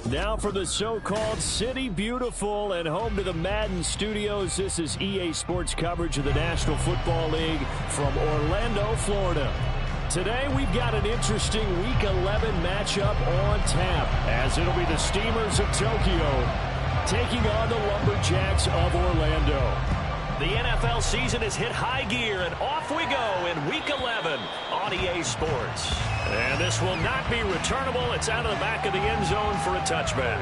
Now for the so-called City Beautiful and home to the Madden Studios. This is EA Sports coverage of the National Football League from Orlando, Florida. Today we've got an interesting Week 11 matchup on tap, as it'll be the Steamers of Tokyo taking on the Lumberjacks of Orlando. The NFL season has hit high gear, and off we go in Week 11 on EA Sports. And this will not be returnable. It's out of the back of the end zone for a touchback.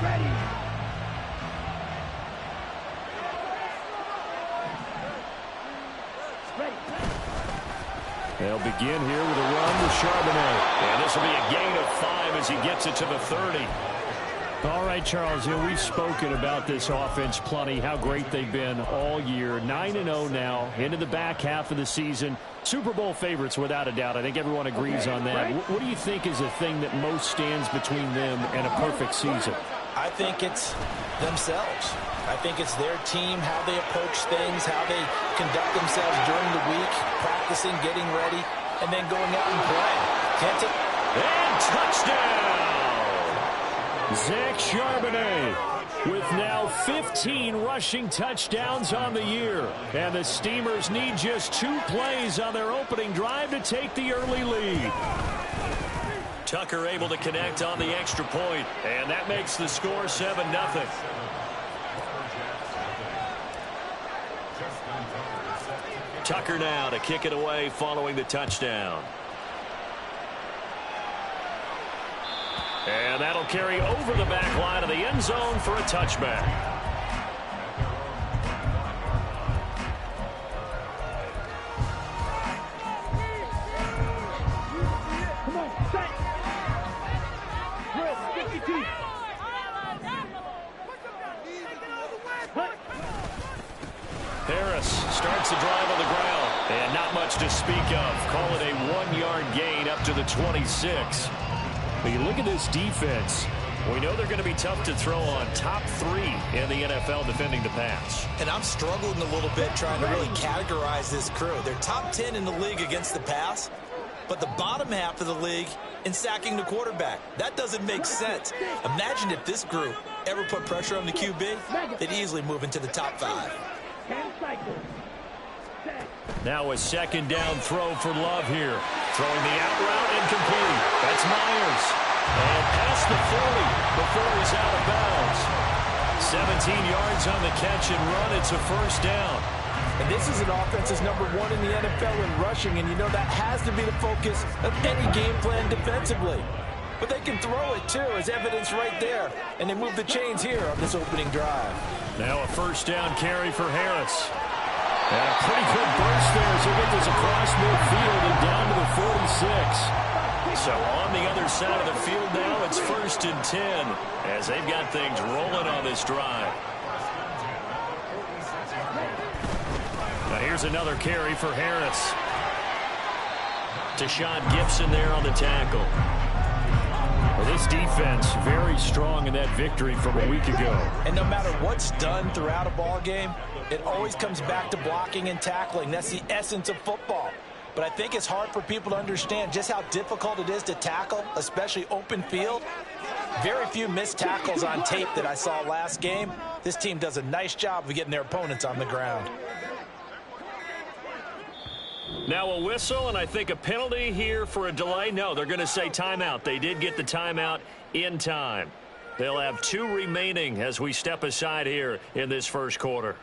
Ready. They'll begin here with a run to Charbonnet. And this will be a gain of 5 as he gets it to the 30. All right, Charles, we've spoken about this offense plenty, how great they've been all year. 9-0 now, into the back half of the season. Super Bowl favorites, without a doubt. I think everyone agrees on that. What do you think is the thing that most stands between them and a perfect season? I think it's themselves. I think it's their team, how they approach things, how they conduct themselves during the week, practicing, getting ready, and then going out and playing. Can't it? And touchdown! Zach Charbonnet with now 15 rushing touchdowns on the year. And the Steamers need just 2 plays on their opening drive to take the early lead. Tucker able to connect on the extra point, and that makes the score 7-0. Tucker now to kick it away following the touchdown. And that'll carry over the back line of the end zone for a touchback. Come on, set. Harris starts the drive on the ground, and not much to speak of. Call it a 1-yard gain up to the 26. But you look at this defense. We know they're going to be tough to throw on. Top 3 in the NFL defending the pass. And I'm struggling a little bit trying to really categorize this crew. They're top 10 in the league against the pass, but the bottom half of the league in sacking the quarterback. That doesn't make sense. Imagine if this group ever put pressure on the QB, they'd easily move into the top 5. Now a second down throw for Love here. Throwing the out route incomplete. That's Myers. And past the 40 before he's out of bounds. 17 yards on the catch and run. It's a first down. And this is an offense that's number 1 in the NFL in rushing, and you know that has to be the focus of any game plan defensively. But they can throw it, too, as evidence right there. And they move the chains here on this opening drive. Now a first down carry for Harris. And a pretty good burst there as he gets this across midfield and down to the 46. So on the other side of the field now, it's 1st and 10 as they've got things rolling on this drive. Now here's another carry for Harris. Deshaun Gibson there on the tackle. Well, this defense very strong in that victory from a week ago. And no matter what's done throughout a ball game, it always comes back to blocking and tackling. That's the essence of football. But I think it's hard for people to understand just how difficult it is to tackle, especially open field. Very few missed tackles on tape that I saw last game. This team does a nice job of getting their opponents on the ground. Now a whistle, and I think a penalty here for a delay. No, they're going to say timeout. They did get the timeout in time. They'll have 2 remaining as we step aside here in this first quarter.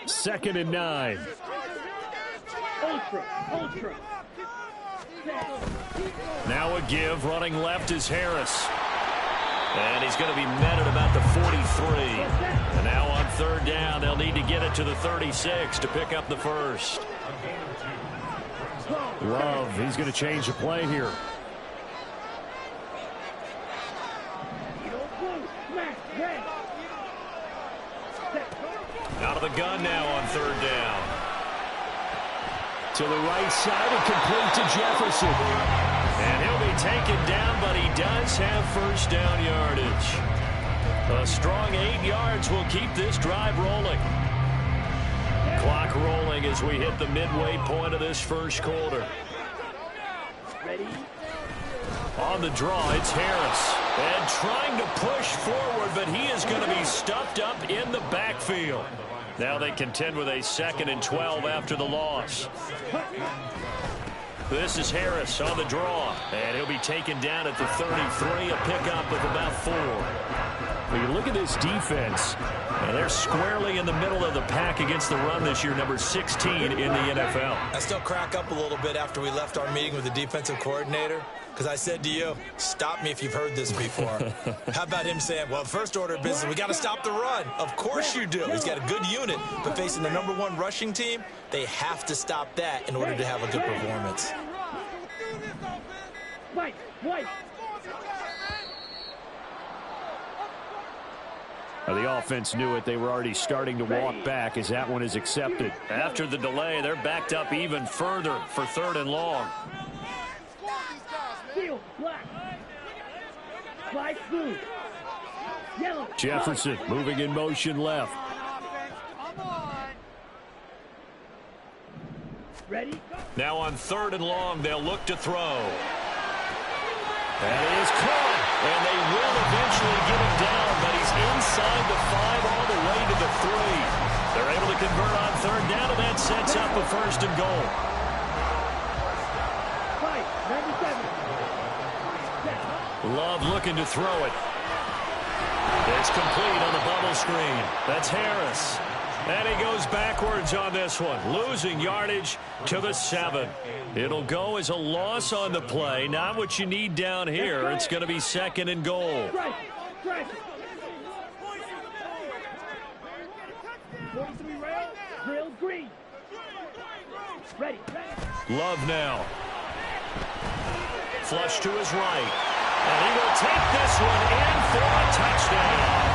Second and 9. Ultra. Now a give. Running left is Harris. And he's going to be met at about the 43. And now on 3rd down, they'll need to get it to the 36 to pick up the first. Love, he's going to change the play here. Out of the gun now on 3rd down. To the right side and complete to Jefferson. And he'll be taken down, but he does have first down yardage. A strong 8 yards will keep this drive rolling. Clock rolling as we hit the midway point of this first quarter. Ready? On the draw, it's Harris. And trying to push forward, but he is going to be stuffed up in the backfield. Now they contend with a 2nd and 12 after the loss. This is Harris on the draw, and he'll be taken down at the 33, a pickup of about 4. When you look at this defense, and they're squarely in the middle of the pack against the run this year, number 16 in the NFL. I still crack up a little bit after we left our meeting with the defensive coordinator, because I said to you, stop me if you've heard this before. How about him saying, well, first order of business, we got to stop the run. Of course you do. He's got a good unit, but facing the #1 rushing team, they have to stop that in order to have a good performance. White. The offense knew it. They were already starting to walk back as that one is accepted. After the delay, they're backed up even further for 3rd and long. Steel, black. Black, blue. Yellow. Jefferson moving in motion left. Ready? Now on 3rd and long, they'll look to throw. And it is caught, and they will eventually get him down, but he's inside the 5 all the way to the 3. They're able to convert on 3rd down, and that sets up a 1st and goal. 97. Love looking to throw it. It's complete on the bubble screen. That's Harris. And he goes backwards on this one, losing yardage to the 7. It'll go as a loss on the play. Not what you need down here. It's going to be 2nd and goal. Strike. 43 rail, drill green. Ready. Love now. Flush to his right. And he will take this one in for a touchdown.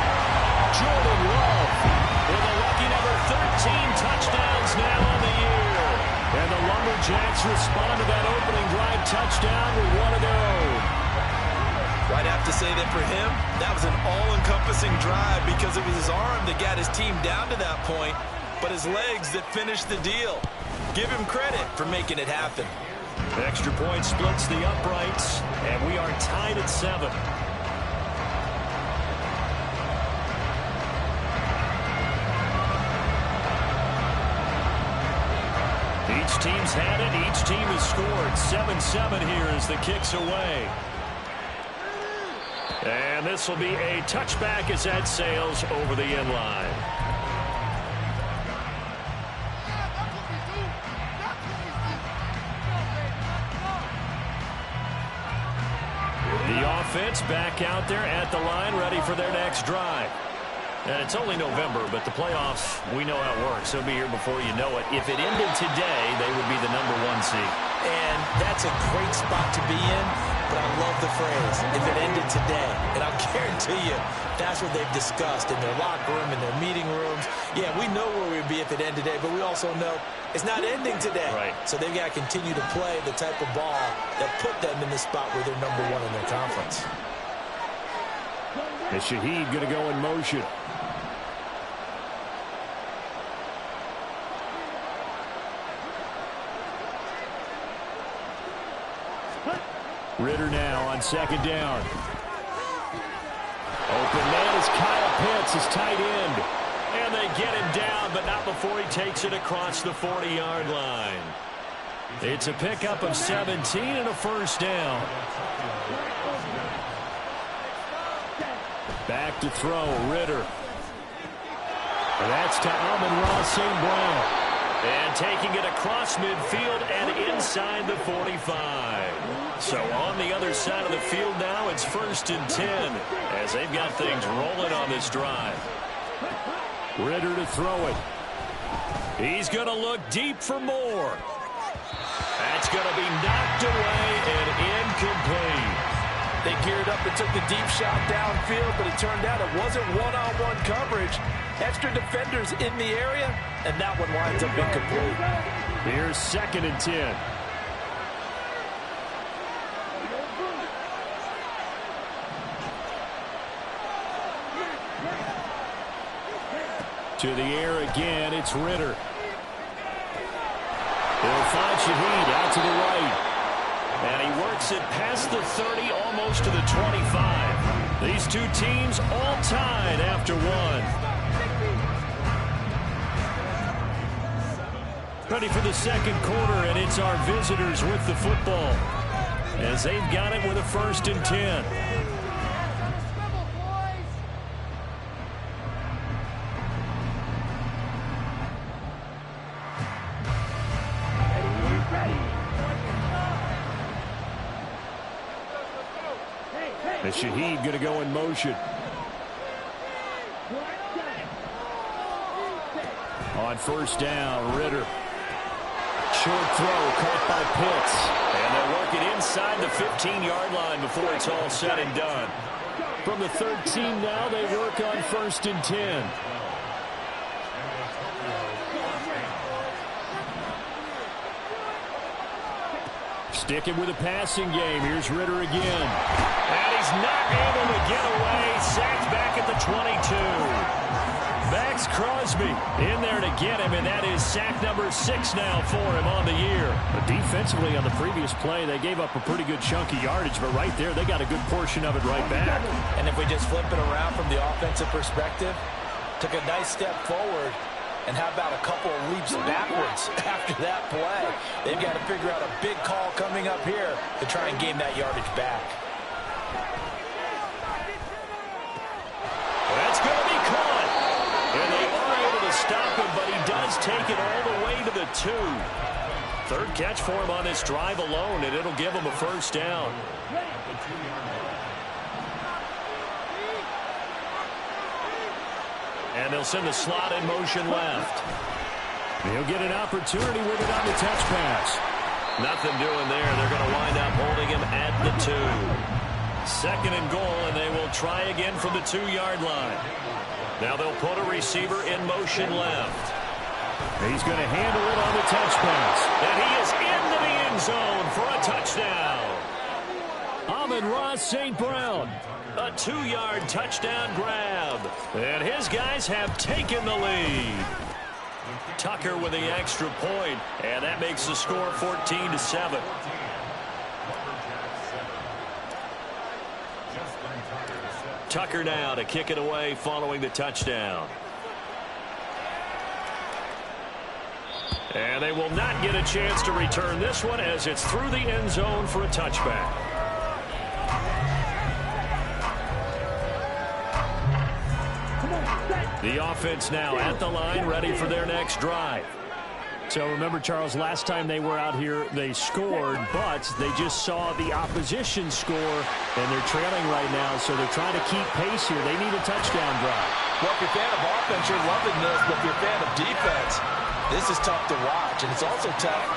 Jordan Love with a lucky number 13 touchdowns now on the year. And the Lumberjacks respond to that opening drive touchdown with one of their own. I'd have to say that for him, that was an all-encompassing drive because it was his arm that got his team down to that point, but his legs that finished the deal. Give him credit for making it happen. Extra point splits the uprights, and we are tied at 7. Each team's had it. Each team has scored. 7-7 here as the kick's away. And this will be a touchback as that sails over the end line. The offense back out there at the line, ready for their next drive. And it's only November, but the playoffs, we know how it works. They'll be here before you know it. If it ended today, they would be the #1 seed. And that's a great spot to be in, but I love the phrase, if it ended today. And I'll guarantee you, that's what they've discussed in their locker room, in their meeting rooms. Yeah, we know where we'd be if it ended today, but we also know it's not ending today. Right. So they've got to continue to play the type of ball that put them in the spot where they're #1 in their conference. And Shaheed going to go in motion. Ritter now on 2nd down. Open man is Kyle Pitts, his tight end. And they get him down, but not before he takes it across the 40-yard line. It's a pickup of 17 and a 1st down. Back to throw, Ritter. And that's to Amon-Ra St. Brown. And taking it across midfield and inside the 45. So on the other side of the field now, it's 1st and 10 as they've got things rolling on this drive. Ritter to throw it. He's going to look deep for more. That's going to be knocked away and incomplete. They geared up and took the deep shot downfield, but it turned out it wasn't one-on-one coverage. Extra defenders in the area, and that one winds up incomplete. Here's 2nd and 10. To the air again, it's Ritter. He'll find Shaheed out to the right. And he works it past the 30, almost to the 25. These two teams all tied after one. Ready for the second quarter, and it's our visitors with the football, as they've got it with a 1st and 10. And Shaheed going to go in motion. On 1st down, Ritter. Short throw caught by Pitts. And they'll work it inside the 15-yard line before it's all said and done. From the 13 now, they work on 1st and 10. Sticking with a passing game. Here's Ritter again. And he's not able to get away. Sacked back at the 22. Max Crosby in there to get him, and that is sack number 6 now for him on the year. But defensively on the previous play, they gave up a pretty good chunk of yardage, but right there, they got a good portion of it right back. And if we just flip it around from the offensive perspective, took a nice step forward, and how about a couple of leaps backwards after that play? They've got to figure out a big call coming up here to try and gain that yardage back. That's going to be caught. And they are able to stop him, but he does take it all the way to the 2. 3rd catch for him on this drive alone, and it'll give him a 1st down. And they'll send the slot in motion left. He'll get an opportunity with it on the touch pass. Nothing doing there. They're going to wind up holding him at the 2. 2nd and goal, and they will try again from the 2-yard line. Now they'll put a receiver in motion left. He's going to handle it on the touch pass. And he is into the end zone for a touchdown. Amon-Ra St. Brown. A 2-yard touchdown grab. And his guys have taken the lead. Tucker with the extra point, and that makes the score 14-7. Tucker now to kick it away following the touchdown. And they will not get a chance to return this one as it's through the end zone for a touchback. The offense now at the line, ready for their next drive. So remember, Charles, last time they were out here, they scored, but they just saw the opposition score, and they're trailing right now, so they're trying to keep pace here. They need a touchdown drive. Well, if you're a fan of offense, you're loving this, but if you're a fan of defense, this is tough to watch, and it's also tough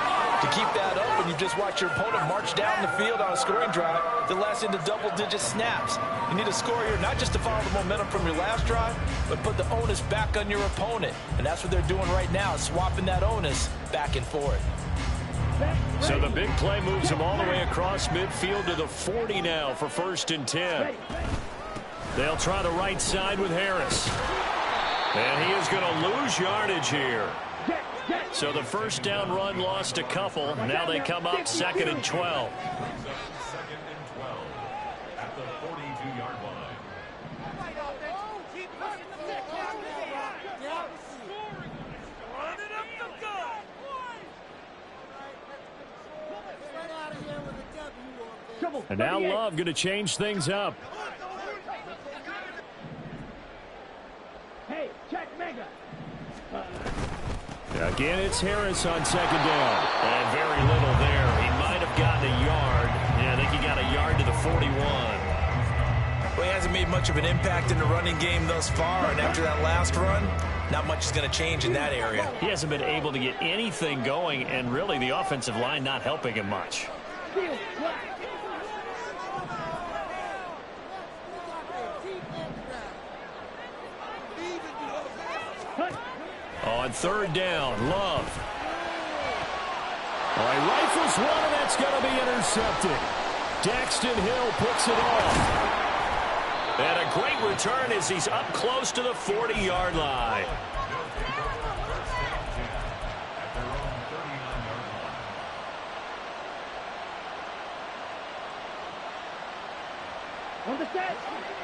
to keep that up when you just watch your opponent march down the field on a scoring drive that lasts into double-digit snaps. You need a score here not just to follow the momentum from your last drive, but put the onus back on your opponent. And that's what they're doing right now, swapping that onus back and forth. So the big play moves them all the way across midfield to the 40 now for 1st and 10. They'll try the right side with Harris. And he is going to lose yardage here. So the 1st down run lost a couple. Now they come up 2nd and 12. At the 42-yard line. And now Love going to change things up. Hey, check mega. Again, it's Harris on 2nd down. And very little there. He might have gotten a yard. Yeah, I think he got a yard to the 41. Well, he hasn't made much of an impact in the running game thus far, and after that last run, not much is going to change in that area. He hasn't been able to get anything going, and really the offensive line not helping him much. On 3rd down, Love. All right, rifles one, and that's going to be intercepted. Daxton Hill picks it off. And a great return as he's up close to the 40-yard line. On the set.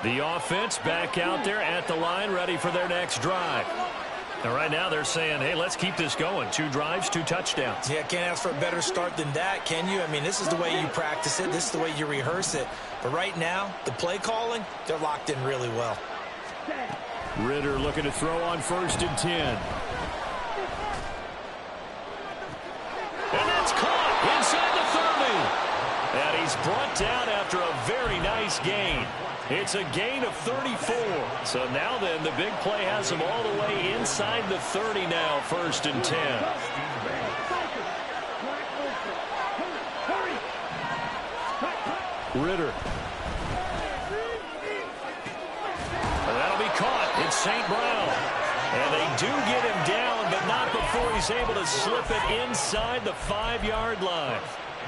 The offense back out there at the line, ready for their next drive. And right now they're saying, hey, let's keep this going. 2 drives, 2 touchdowns. Yeah, can't ask for a better start than that, can you? I mean, this is the way you practice it. This is the way you rehearse it. But right now, the play calling, they're locked in really well. Ritter looking to throw on 1st and 10. And that's caught inside the 30. And he's brought down after a very nice gain. It's a gain of 34. So now then, the big play has him all the way inside the 30 now, 1st and 10. Ritter. And that'll be caught. It's St. Brown. And they do get him down, but not before he's able to slip it inside the 5-yard line.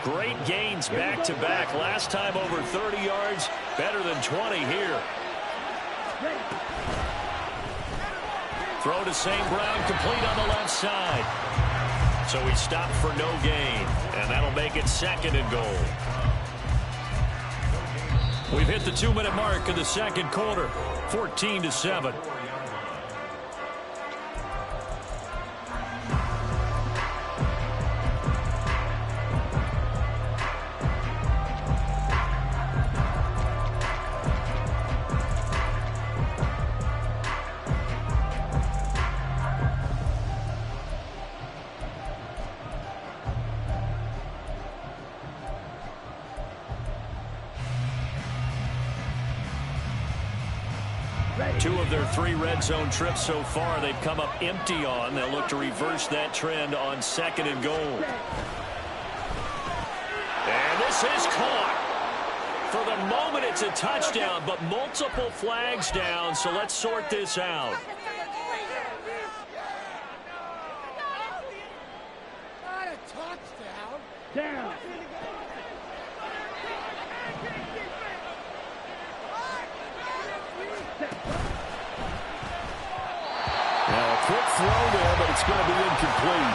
Great gains back-to-back. Last time over 30 yards, better than 20 here. Throw to St. Brown, complete on the left side. So he stopped for no gain, and that'll make it 2nd and goal. We've hit the 2-minute mark of the 2nd quarter, 14-7. Two of their 3 red zone trips so far, they've come up empty on. They'll look to reverse that trend on 2nd and goal. And this is caught. For the moment, it's a touchdown, but multiple flags down, so let's sort this out. Not a touchdown. Down. Quick throw there, but it's going to be incomplete.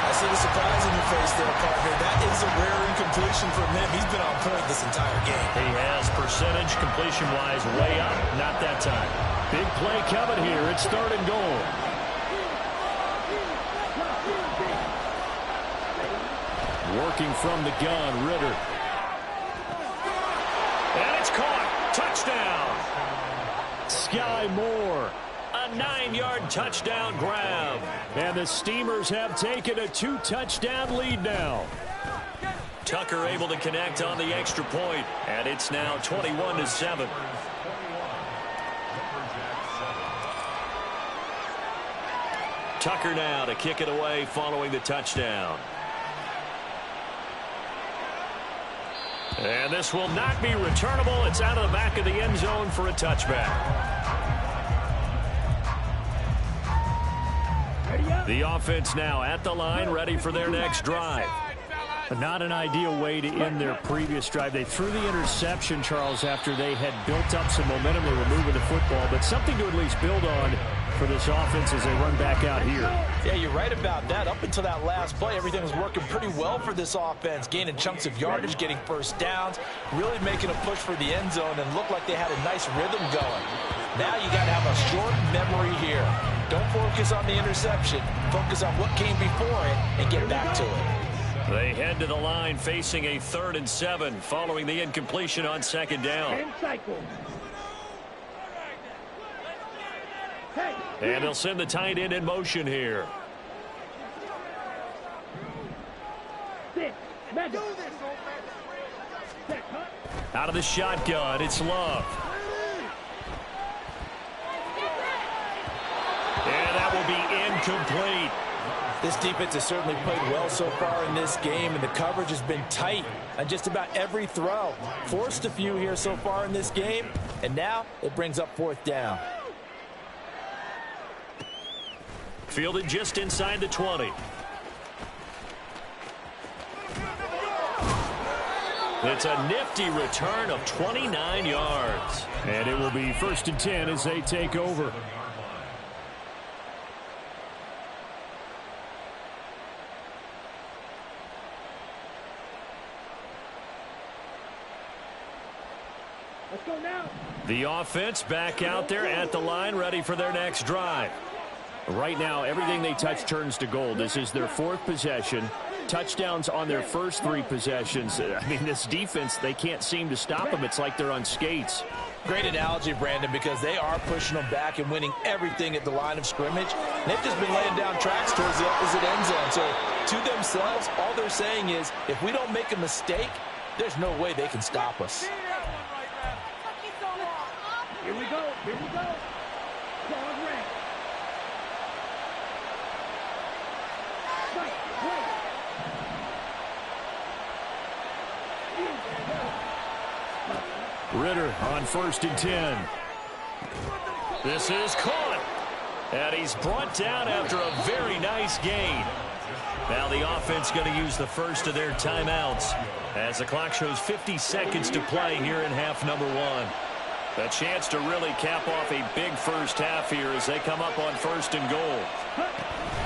I see the surprise in your face there, partner. That is a rare incompletion from him. He's been on point this entire game. He has percentage completion-wise way up. Not that time. Big play coming here. It's 3rd and goal. Working from the gun, Ritter. And it's caught. Touchdown. Sky Moore. A 9-yard touchdown grab. And the Steamers have taken a 2-touchdown lead now. Tucker able to connect on the extra point, and it's now 21-7. Tucker now to kick it away following the touchdown. And this will not be returnable. It's out of the back of the end zone for a touchback. The offense now at the line, ready for their next drive. Not an ideal way to end their previous drive. They threw the interception, Charles, after they had built up some momentum. They were moving the football, but something to at least build on for this offense as they run back out here. Yeah, you're right about that. Up until that last play, everything was working pretty well for this offense, gaining chunks of yardage, getting 1st downs, really making a push for the end zone, and looked like they had a nice rhythm going. Now you got to have a short memory here. Don't focus on the interception. Focus on what came before it and get back to it. They head to the line facing a 3rd and 7 following the incompletion on 2nd down. And they'll send the tight end in motion here. Out of the shotgun, it's Love. And that will be incomplete. This defense has certainly played well so far in this game, and the coverage has been tight on just about every throw. Forced a few here so far in this game, and now it brings up 4th down. Fielded just inside the 20. It's a nifty return of 29 yards. And it will be 1st and 10 as they take over. Let's go now. The offense back out there at the line, ready for their next drive. Right now, everything they touch turns to gold. This is their 4th possession. Touchdowns on their first 3 possessions. I mean, this defense, they can't seem to stop them. It's like they're on skates. Great analogy, Brandon, because they are pushing them back and winning everything at the line of scrimmage. And they've just been laying down tracks towards the opposite end zone. So to themselves, all they're saying is, if we don't make a mistake, there's no way they can stop us. Here we go. Here we go. Dog red. Right. Ritter on 1st and 10. This is caught. And he's brought down after a very nice gain. Now the offense going to use the first of their timeouts as the clock shows 50 seconds to play here in half number 1. A chance to really cap off a big first half here as they come up on 1st and goal.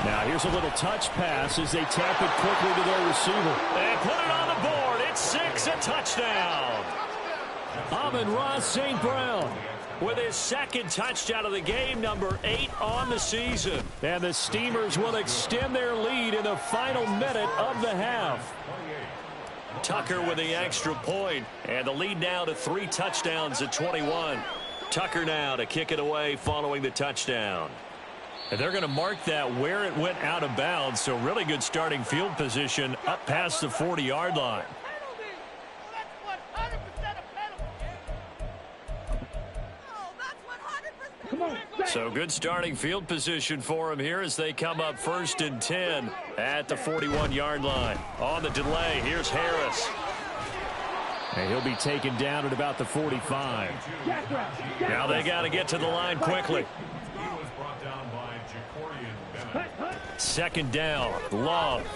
Now here's a little touch pass as they tap it quickly to their receiver. And put it on the board. It's 6, a touchdown. Amon-Ra St. Brown with his 2nd touchdown of the game, number 8 on the season. And the Steamers will extend their lead in the final minute of the half. Tucker with the extra point, and the lead now to 3 touchdowns at 21. Tucker now to kick it away following the touchdown. And they're going to mark that where it went out of bounds, so really good starting field position up past the 40-yard line. So good starting field position for him here as they come up 1st and 10 at the 41-yard line. On the delay, here's Harris. And he'll be taken down at about the 45. Now they got to get to the line quickly. 2nd down, Love.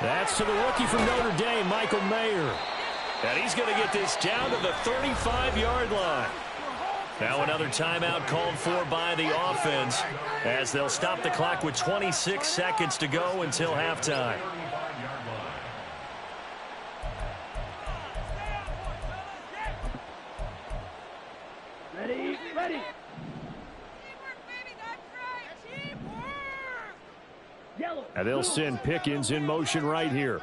That's to the rookie from Notre Dame, Michael Mayer. And he's going to get this down to the 35-yard line. Now another timeout called for by the offense as they'll stop the clock with 26 seconds to go until halftime. Ready, ready. And they'll send Pickens in motion right here.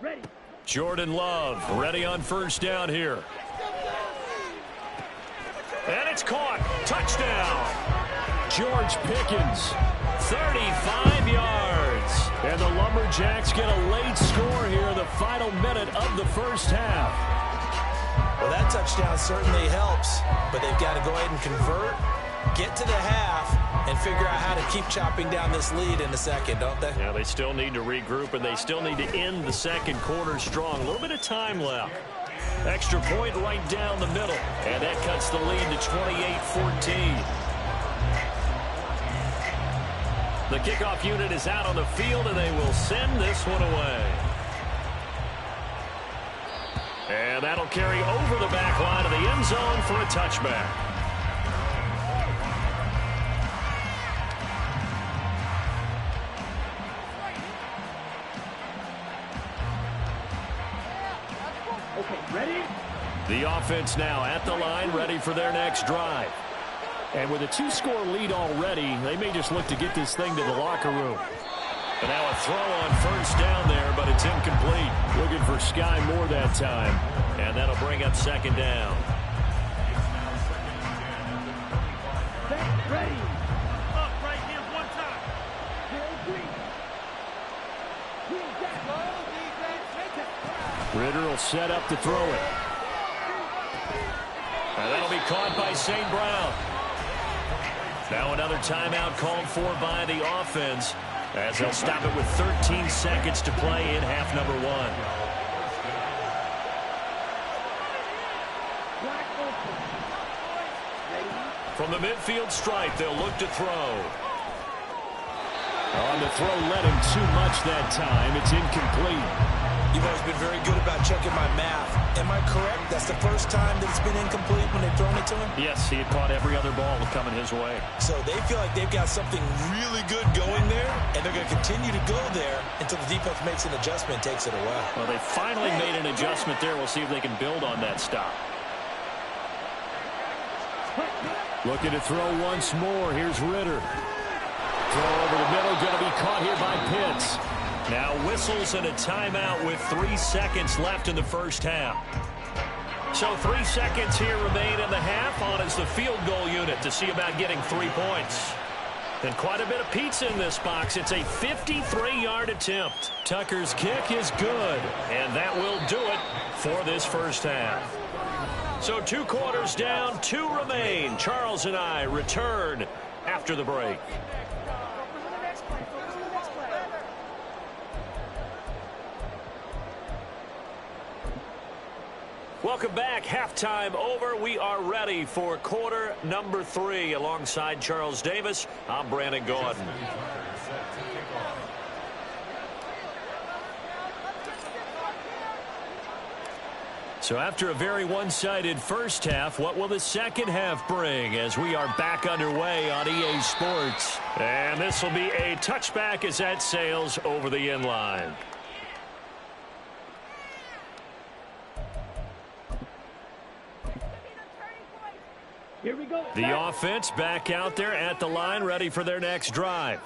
Ready. Jordan Love ready on 1st down here. And it's caught. Touchdown. George Pickens, 35 yards. And the Lumberjacks get a late score here in the final minute of the first half. Well, that touchdown certainly helps, but they've got to go ahead and convert, get to the half, and figure out how to keep chopping down this lead in the second, don't they? Yeah, they still need to regroup, and they still need to end the second quarter strong. A little bit of time left. Extra point right down the middle, and that cuts the lead to 28-14. The kickoff unit is out on the field, and they will send this one away. And that'll carry over the back line of the end zone for a touchback. Okay, ready? The offense now at the line, ready for their next drive. And with a 2-score lead already, they may just look to get this thing to the locker room. And now a throw on 1st down there, but it's incomplete. Looking for Sky Moore that time. And that'll bring up 2nd down. Ready. Up right here, one time. Ritter will set up to throw it. And that'll be caught by St. Brown. Now another timeout called for by the offense as they'll stop it with 13 seconds to play in half number 1. From the midfield stripe, they'll look to throw. On the throw, led him too much that time. It's incomplete. You've always been very good about checking my math. Am I correct? That's the first time that it's been incomplete when they've thrown it to him? Yes, he had caught every other ball coming his way. So they feel like they've got something really good going there, and they're going to continue to go there until the defense makes an adjustment and takes it away. Well, they finally made an adjustment there. We'll see if they can build on that stop. Looking to throw once more. Here's Ritter. Throw over the middle. Going to be caught here by Pitts. Now whistles and a timeout with 3 seconds left in the first half. So 3 seconds here remain in the half. On is the field goal unit to see about getting 3 points. And quite a bit of pizza in this box. It's a 53-yard attempt. Tucker's kick is good. And that will do it for this first half. So 2 quarters down, 2 remain. Charles and I return after the break. Welcome back. Halftime over. We are ready for quarter number 3. Alongside Charles Davis, I'm Brandon Gordon. So after a very one-sided first half, what will the second half bring as we are back underway on EA Sports? And this will be a touchback as that sails over the end line. Here we go. The offense back out there at the line, ready for their next drive.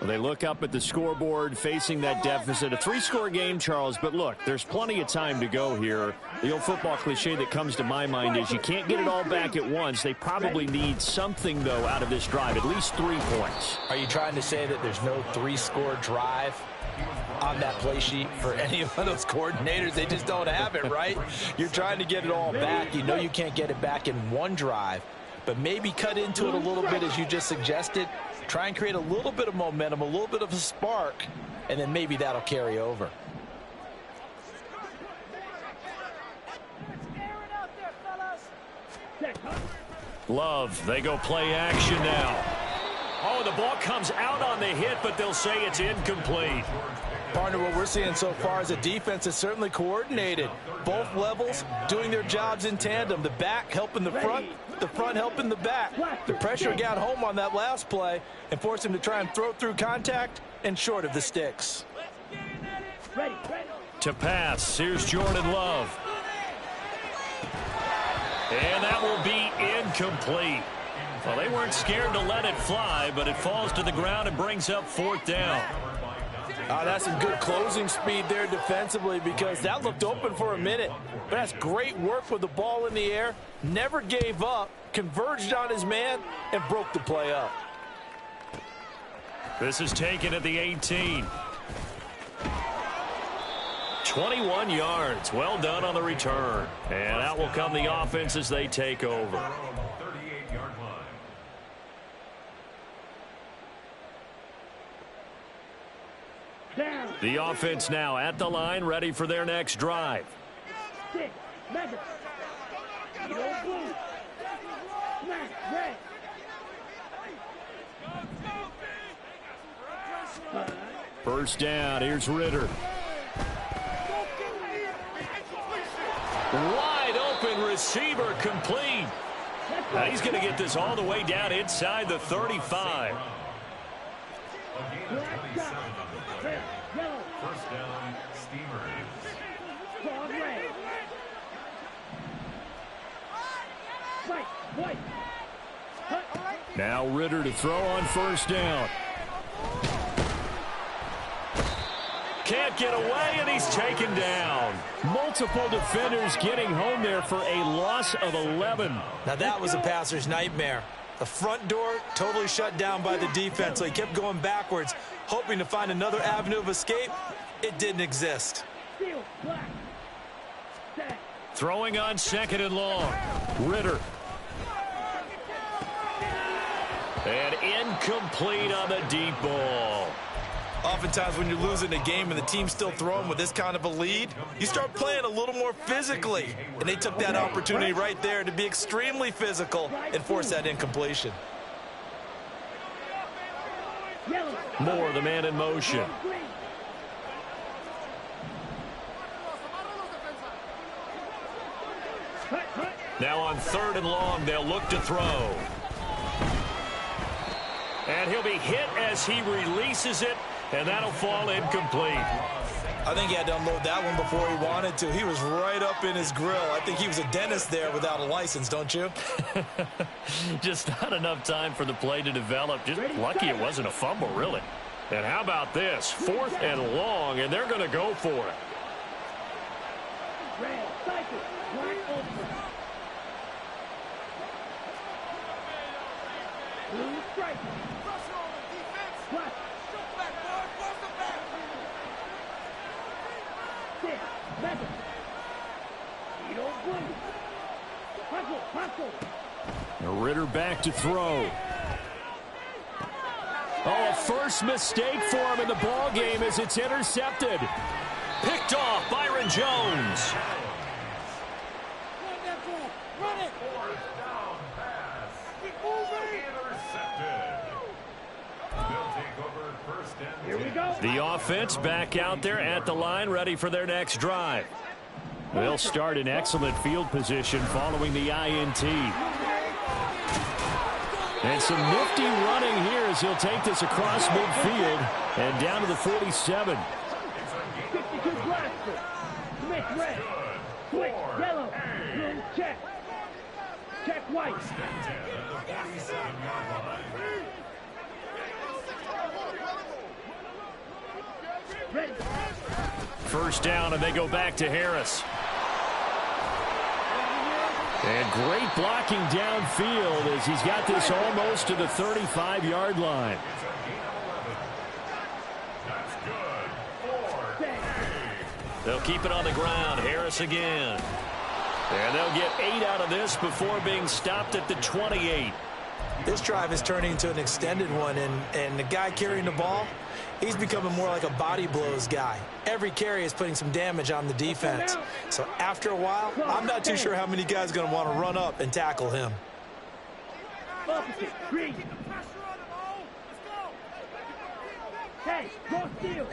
Well, they look up at the scoreboard facing that deficit. A 3-score game, Charles, but look, there's plenty of time to go here. The old football cliche that comes to my mind is you can't get it all back at once. They probably need something, though, out of this drive, at least 3 points. Are you trying to say that there's no 3-score drive on that play sheet for any of those coordinators? They just don't have it, right? You're trying to get it all back. You know you can't get it back in one drive, but maybe cut into it a little bit as you just suggested. Try and create a little bit of momentum, a little bit of a spark, and then maybe that'll carry over. Love, they go play action now. Oh, the ball comes out on the hit, but they'll say it's incomplete. Partner, what we're seeing so far is a defense is certainly coordinated. Both levels doing their jobs in tandem. The back helping the front helping the back. The pressure got home on that last play and forced him to try and throw through contact and short of the sticks. To pass, here's Jordan Love. And that will be incomplete. Well, they weren't scared to let it fly, but it falls to the ground and brings up 4th down. That's some good closing speed there defensively, because that looked open for a minute. But that's great work with the ball in the air. Never gave up, converged on his man, and broke the play up. This is taken at the 18. 21 yards. Well done on the return. And out will come the offense as they take over. The offense now at the line, ready for their next drive. First down, here's Ritter. Wide open receiver, complete. Now he's going to get this all the way down inside the 35. First down, Steamers. Now Ritter to throw on first down. Can't get away, and he's taken down. Multiple defenders getting home there for a loss of 11. Now that was a passer's nightmare. The front door totally shut down by the defense, so he kept going backwards, hoping to find another avenue of escape. It didn't exist. Throwing on 2nd and long. Ritter. And incomplete on the deep ball. Oftentimes when you're losing a game and the team's still throwing with this kind of a lead, you start playing a little more physically. And they took that opportunity right there to be extremely physical and force that incompletion. Moore, the man in motion. Now on 3rd and long, they'll look to throw. And he'll be hit as he releases it. And that'll fall incomplete. I think he had to unload that one before he wanted to. He was right up in his grill. I think he was a dentist there without a license, don't you? Just not enough time for the play to develop. Just lucky it wasn't a fumble, really. And how about this? 4th and long, and they're going to go for it. Red, cycle, black, ultimate. Blue, strike. Black. Six, metal. You don't blue. Hustle. Ritter back to throw. Oh, a first mistake for him in the ball game as it's intercepted. Picked off Byron Jones. Run it. Fourth down pass. Intercepted. They'll take over first and 10. Here we go. The offense back out there at the line, ready for their next drive. They'll start in excellent field position following the INT. And some nifty running here as he'll take this across midfield and down to the 47. 52 blaster. Smith red. Switch yellow. Blue check. Check white. First and 10 at the 47-yard line. Ready. First down, and they go back to Harris. And great blocking downfield as he's got this almost to the 35-yard line. It's a gain of 11. That's good. 4. They'll keep it on the ground. Harris again. And they'll get 8 out of this before being stopped at the 28. This drive is turning into an extended one, and the guy carrying the ball, he's becoming more like a body blows guy. Every carry is putting some damage on the defense. So after a while, I'm not too sure how many guys are going to want to run up and tackle him. Opposite. Green. Hey, go steal.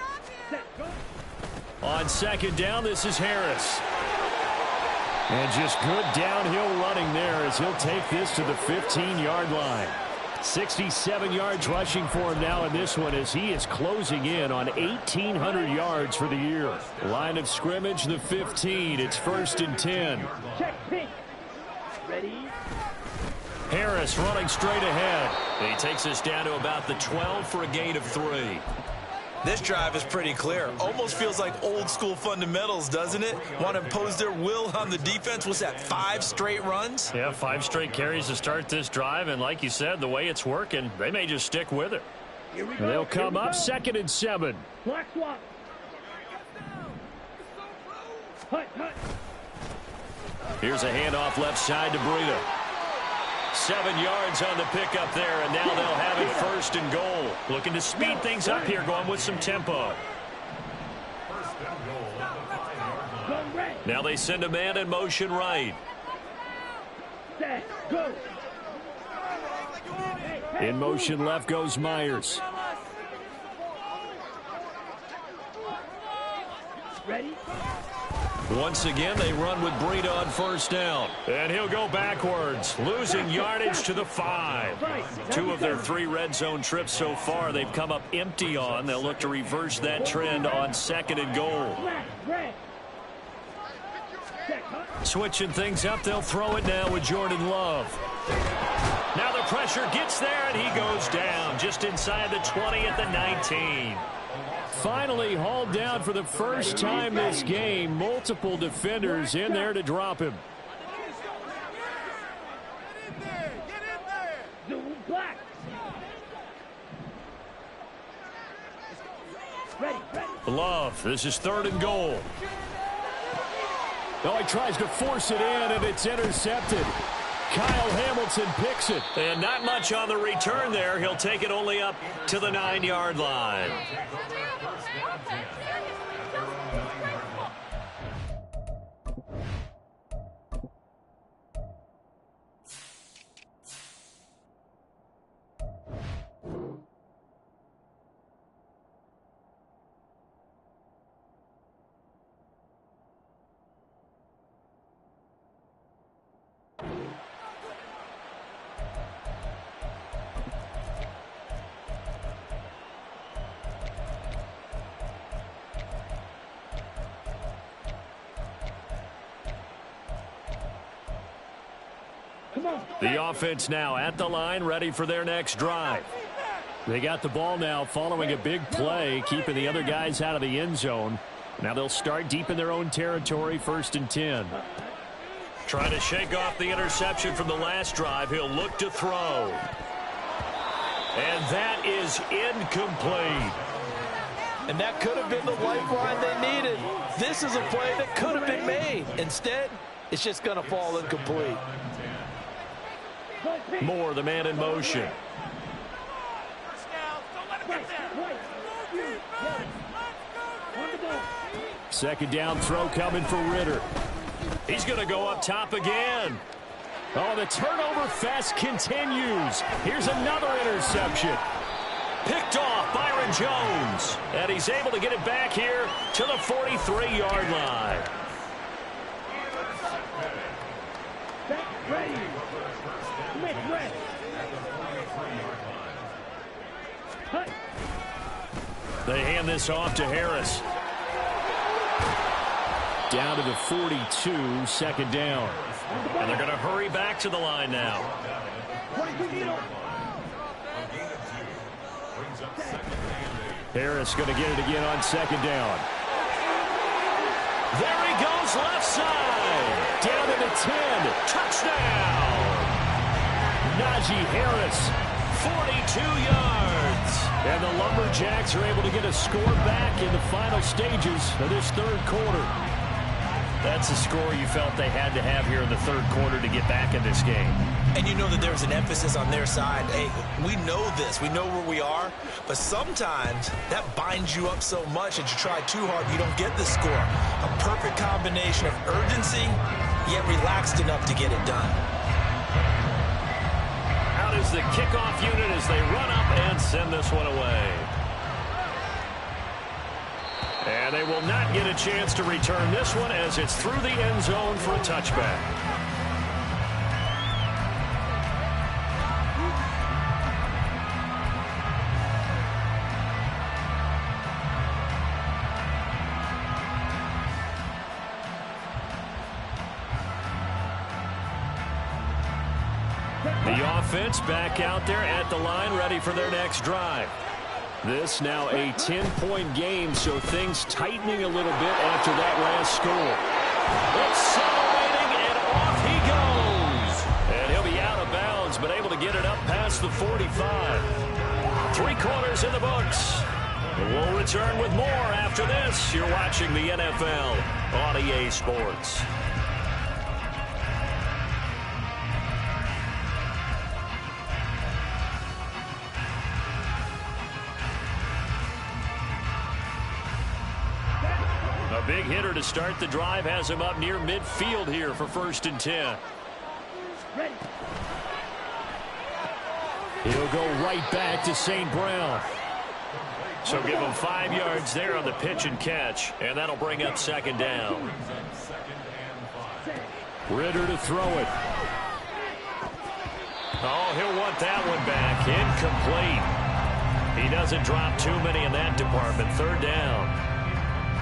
Set. Go. On second down, this is Harris. And just good downhill running there as he'll take this to the 15-yard line. 67 yards rushing for him now in this one as he is closing in on 1,800 yards for the year. Line of scrimmage, the 15. It's 1st and 10. Check pink. Ready. Harris running straight ahead. He takes us down to about the 12 for a gain of 3. This drive is pretty clear. Almost feels like old school fundamentals, doesn't it? Want to impose their will on the defense. Was that 5 straight runs? Yeah, 5 straight carries to start this drive, and like you said, the way it's working, they may just stick with it. Here we go. They'll come Here we up go. 2nd and 7. Black swap. Hut, hut. Here's a handoff left side to Breida. 7 yards on the pickup there, and now they'll have it 1st and goal. Looking to speed things up here, going with some tempo. First and goal at the 5-yard line. Go red. Now they send a man in motion right. Set. Go. Hey, In motion left goes Myers. ready. Once again, they run with Breida on 1st down. And he'll go backwards, losing yardage to the 5. 2 of their 3 red zone trips so far they've come up empty on. They'll look to reverse that trend on 2nd and goal. Black, red. Check, hut. Switching things up, they'll throw it now with Jordan Love. Now the pressure gets there, and he goes down just inside the 20 at the 19. Finally hauled down for the first time this game. Multiple defenders in there to drop him. Zoom black. Ready, ready. Love, this is 3rd and goal. Oh, he tries to force it in, and it's intercepted. Kyle Hamilton picks it. And not much on the return there. He'll take it only up to the 9-yard line. The offense now at the line, ready for their next drive. They got the ball now following a big play, keeping the other guys out of the end zone. Now they'll start deep in their own territory, 1st and 10. Trying to shake off the interception from the last drive. He'll look to throw. And that is incomplete. And that could have been the lifeline they needed. This is a play that could have been made. Instead, it's just going to fall incomplete. Moore, the man in motion. Second down throw coming for Ritter. He's going to go up top again. Oh, the turnover fest continues. Here's another interception. Picked off Byron Jones. And he's able to get it back here to the 43-yard line. Ready. Ready. They hand this off to Harris. Down to the 42, second down. And they're going to hurry back to the line now. Harris going to get it again on second down. There he goes, left side. Down to the 10. Touchdown. Najee Harris, 42 yards. and the Lumberjacks are able to get a score back in the final stages of this third quarter. That's a score you felt they had to have here in the third quarter to get back in this game. And you know that there's an emphasis on their side. Hey, we know this. We know where we are. But sometimes that binds you up so much that you try too hard, you don't get the score. A perfect combination of urgency, yet relaxed enough to get it done. Out is the kickoff unit as they run up and send this one away. And they will not get a chance to return this one as it's through the end zone for a touchback. The offense back out there at the line, ready for their next drive. This now a 10-point game, so things tightening a little bit after that last score. Accelerating, and off he goes. And he'll be out of bounds, but able to get it up past the 45. 3 quarters in the books. We'll return with more after this. You're watching the NFL on EA Sports. A big hitter to start the drive has him up near midfield here for 1st and 10. He'll go right back to St. Brown. So give him 5 yards there on the pitch and catch, and that'll bring up 2nd down. Ritter to throw it. Oh, he'll want that one back. Incomplete. He doesn't drop too many in that department. 3rd down.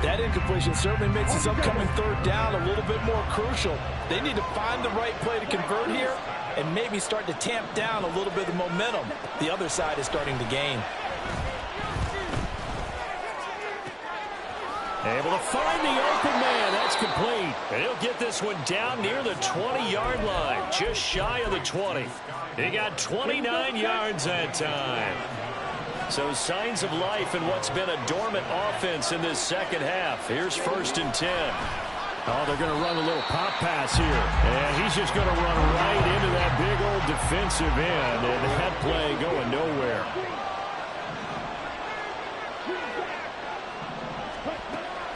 That incompletion certainly makes this upcoming 3rd down a little bit more crucial. They need to find the right play to convert here and maybe start to tamp down a little bit of momentum. The other side is starting to gain. Able to find the open man. That's complete. And he'll get this one down near the 20-yard line, just shy of the 20. He got 29 yards that time. So signs of life in what's been a dormant offense in this second half. Here's 1st and 10. Oh, they're going to run a little pop pass here. And he's just going to run right into that big old defensive end. And that play going nowhere.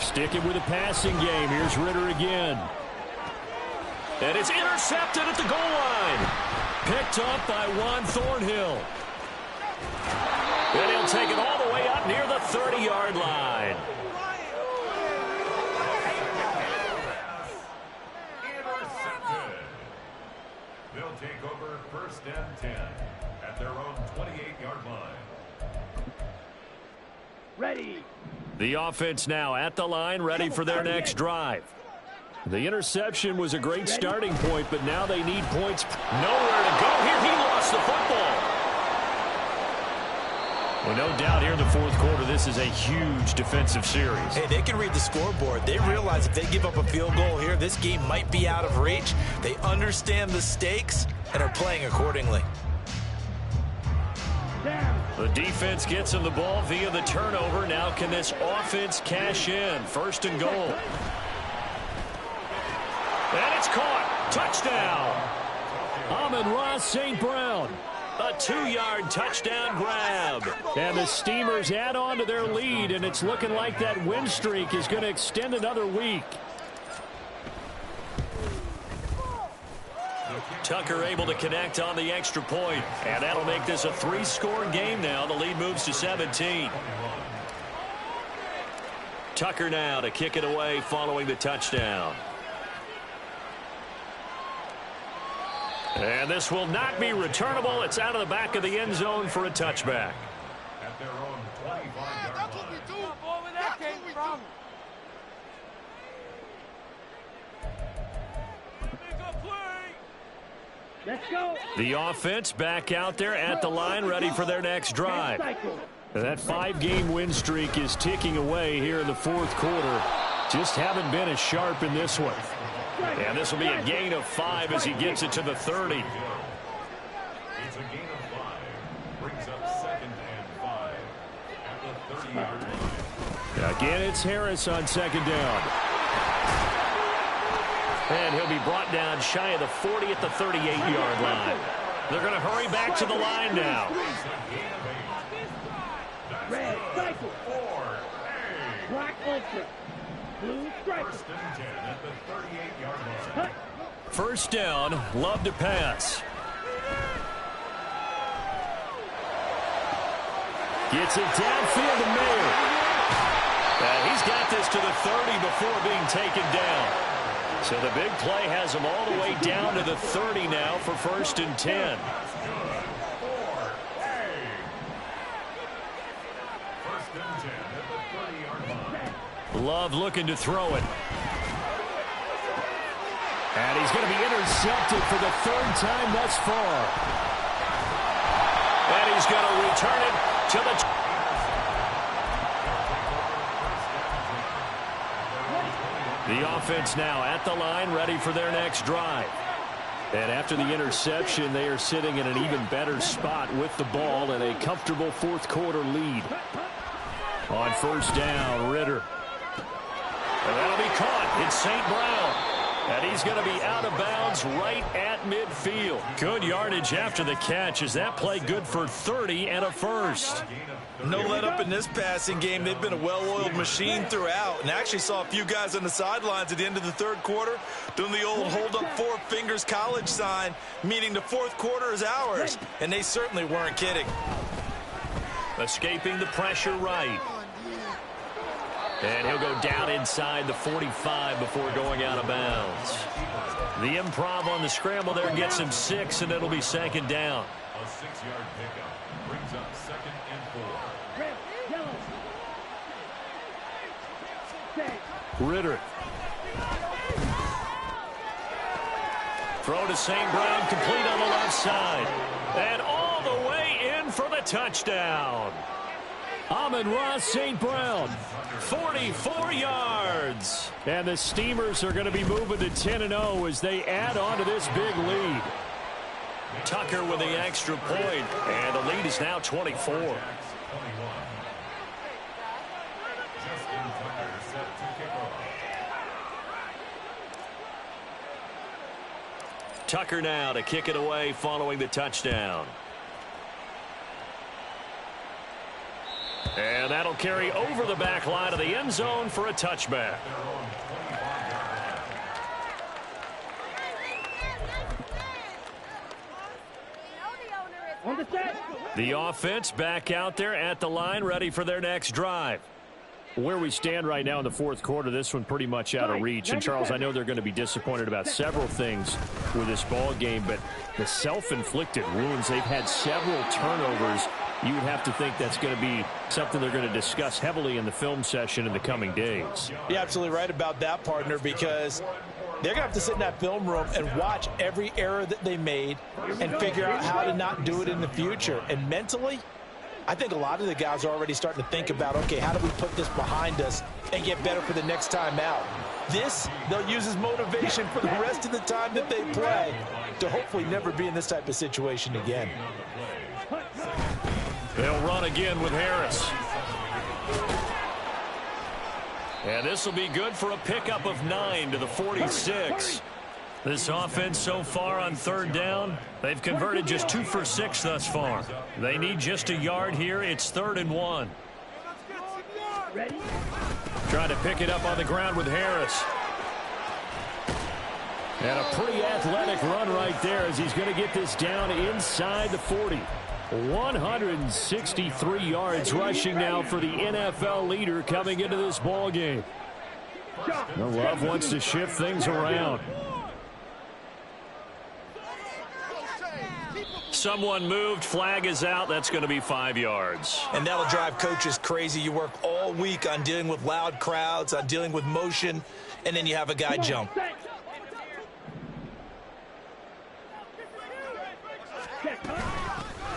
Sticking with the passing game. Here's Ritter again. And it's intercepted at the goal line. Picked up by Juan Thornhill. And he'll take it all the way up near the 30-yard line. Intercepted. They'll take over 1st and 10 at their own 28-yard line. Ready. The offense now at the line, ready for their next drive. The interception was a great starting point, but now they need points. Nowhere to go here. He lost the football. Well, no doubt here in the fourth quarter, this is a huge defensive series. Hey, they can read the scoreboard. They realize if they give up a field goal here, this game might be out of reach. They understand the stakes and are playing accordingly. The defense gets him the ball via the turnover. Now can this offense cash in? First and goal. And it's caught. Touchdown. Hmfl St. Brown. A 2-yard touchdown grab. And the Steamers add on to their lead, and it's looking like that win streak is going to extend another week. Tucker able to connect on the extra point, and that'll make this a 3-score game now. The lead moves to 17. Tucker now to kick it away following the touchdown. And this will not be returnable. It's out of the back of the end zone for a touchback. At their own 25-yard line. Where that came from. Let's go. The offense back out there at the line, ready for their next drive. That 5-game win streak is ticking away here in the fourth quarter. Just haven't been as sharp in this one. And this will be a gain of 5 as he gets it to the 30. It's a gain of 5. Brings up 2nd and 5 at the 30-yard line. Again, it's Harris on second down. And he'll be brought down shy of the 40 at the 38-yard line. They're going to hurry back to the line now. Red cycle. 4A. Black ultra. Blue stripe. First and 10 at the 38-yard line. First down, Love to pass. Gets it downfield to Mayer. He's got this to the 30 before being taken down. So the big play has him all the way down to the 30 now for first and 10. Love looking to throw it. And he's going to be intercepted for the 3rd time thus far. And he's going to return it to the... The offense now at the line, ready for their next drive. And after the interception, they are sitting in an even better spot with the ball and a comfortable fourth quarter lead. On first down, Ritter. And that'll be caught. It's St. Brown. And he's going to be out of bounds right at midfield. Good yardage after the catch. Is that play good for 30 and a first? No let up in this passing game. They've been a well-oiled machine throughout. And actually saw a few guys on the sidelines at the end of the third quarter doing the old hold up 4 fingers college sign, meaning the fourth quarter is ours. And they certainly weren't kidding. Escaping the pressure right. And he'll go down inside the 45 before going out of bounds. The improv on the scramble there gets him 6, and it'll be second down. A 6-yard pickup brings up 2nd and 4. Ritter. Throw to St. Brown, complete on the left side. And all the way in for the touchdown. Hmfl St. Brown, 44 yards. And the Steamers are going to be moving to 10-0 as they add on to this big lead. Tucker with the extra point, and the lead is now 24. Tucker now to kick it away following the touchdown. And that'll carry over the back line of the end zone for a touchback. The offense back out there at the line, ready for their next drive. Where we stand right now in the fourth quarter, this one pretty much out of reach. And, Charles, I know they're going to be disappointed about several things with this ball game, but the self-inflicted wounds, they've had several turnovers. You would have to think that's going to be something they're going to discuss heavily in the film session in the coming days. You're absolutely right about that, partner, because They're going to have to sit in that film room and watch every error that they made and figure out how to not do it in the future. And mentally, I think a lot of the guys are already starting to think about, okay, how do we put this behind us and get better for the next time out? This, they'll use as motivation for the rest of the time that they play to hopefully never be in this type of situation again. They'll run again with Harris. And this will be good for a pickup of 9 to the 46. This offense so far on third down, they've converted just 2 for 6 thus far. They need just a yard here. It's 3rd and 1. Trying to pick it up on the ground with Harris. And a pretty athletic run right there as he's going to get this down inside the 40. 163 yards rushing now for the NFL leader coming into this ball game. Love wants to shift things around. Someone moved. Flag is out. That's going to be 5 yards. And that'll drive coaches crazy. You work all week on dealing with loud crowds, on dealing with motion, and then you have a guy jump.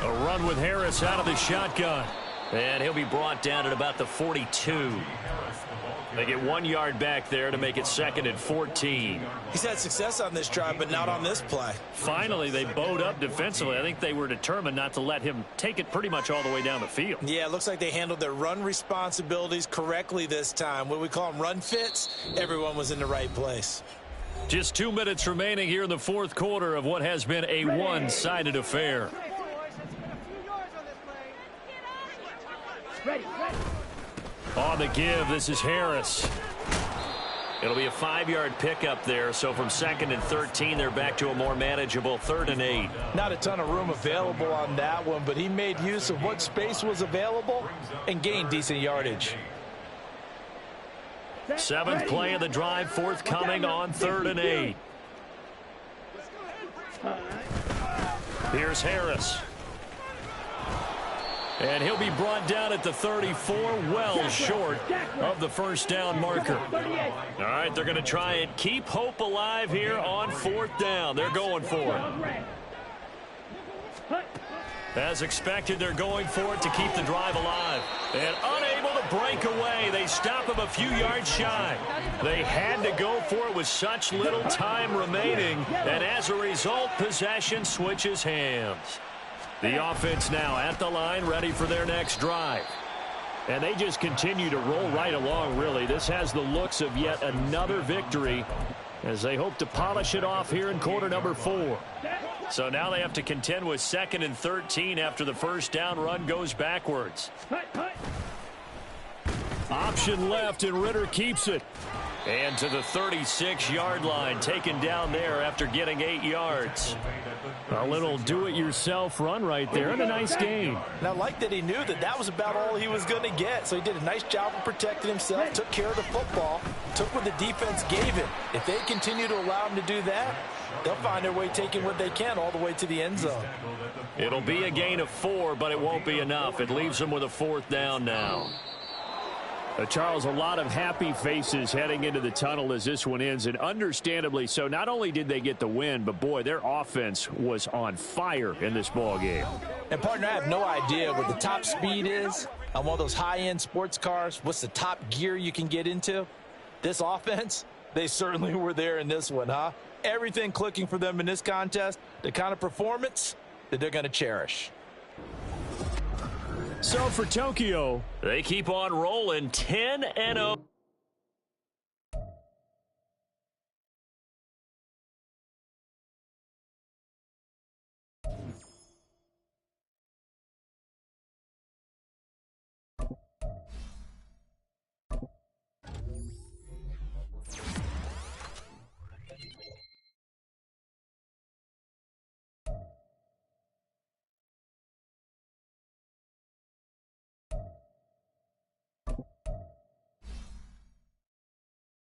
A run with Harris out of the shotgun. And he'll be brought down at about the 42. They get 1 yard back there to make it 2nd and 14. He's had success on this drive, but not on this play. Finally, they bowed up defensively. I think they were determined not to let him take it pretty much all the way down the field. Yeah, it looks like they handled their run responsibilities correctly this time. What we call them run fits, everyone was in the right place. Just 2 minutes remaining here in the fourth quarter of what has been a one-sided affair. On the give, this is Harris. It'll be a 5-yard pickup there, so from 2nd and 13, they're back to a more manageable 3rd and 8. Not a ton of room available on that one, but he made use of what space was available and gained decent yardage. 7th play of the drive, forthcoming on 3rd and 8. Here's Harris. And he'll be brought down at the 34, well short of the first down marker. All right, they're going to try and keep hope alive here on 4th down. They're going for it. As expected, they're going for it to keep the drive alive. And unable to break away, they stop him a few yards shy. They had to go for it with such little time remaining. And as a result, possession switches hands. The offense now at the line, ready for their next drive. And they just continue to roll right along, really. This has the looks of yet another victory as they hope to polish it off here in quarter number 4. So now they have to contend with 2nd and 13 after the first down run goes backwards. Option left, and Ritter keeps it. And to the 36-yard line, taken down there after getting 8 yards. A little do-it-yourself run right there, and a nice gain. And I like that he knew that that was about all he was going to get. So he did a nice job of protecting himself, took care of the football, took what the defense gave him. If they continue to allow him to do that, they'll find their way taking what they can all the way to the end zone. It'll be a gain of 4, but it won't be enough. It leaves them with a 4th down now. Charles, a lot of happy faces heading into the tunnel as this one ends, and understandably so. Not only did they get the win, but boy, their offense was on fire in this ball game. And partner, I have no idea what the top speed is on one of those high-end sports cars. What's the top gear you can get into? This offense, they certainly were there in this one, huh? Everything clicking for them in this contest, the kind of performance that they're going to cherish. So for Tokyo, they keep on rolling 10-0.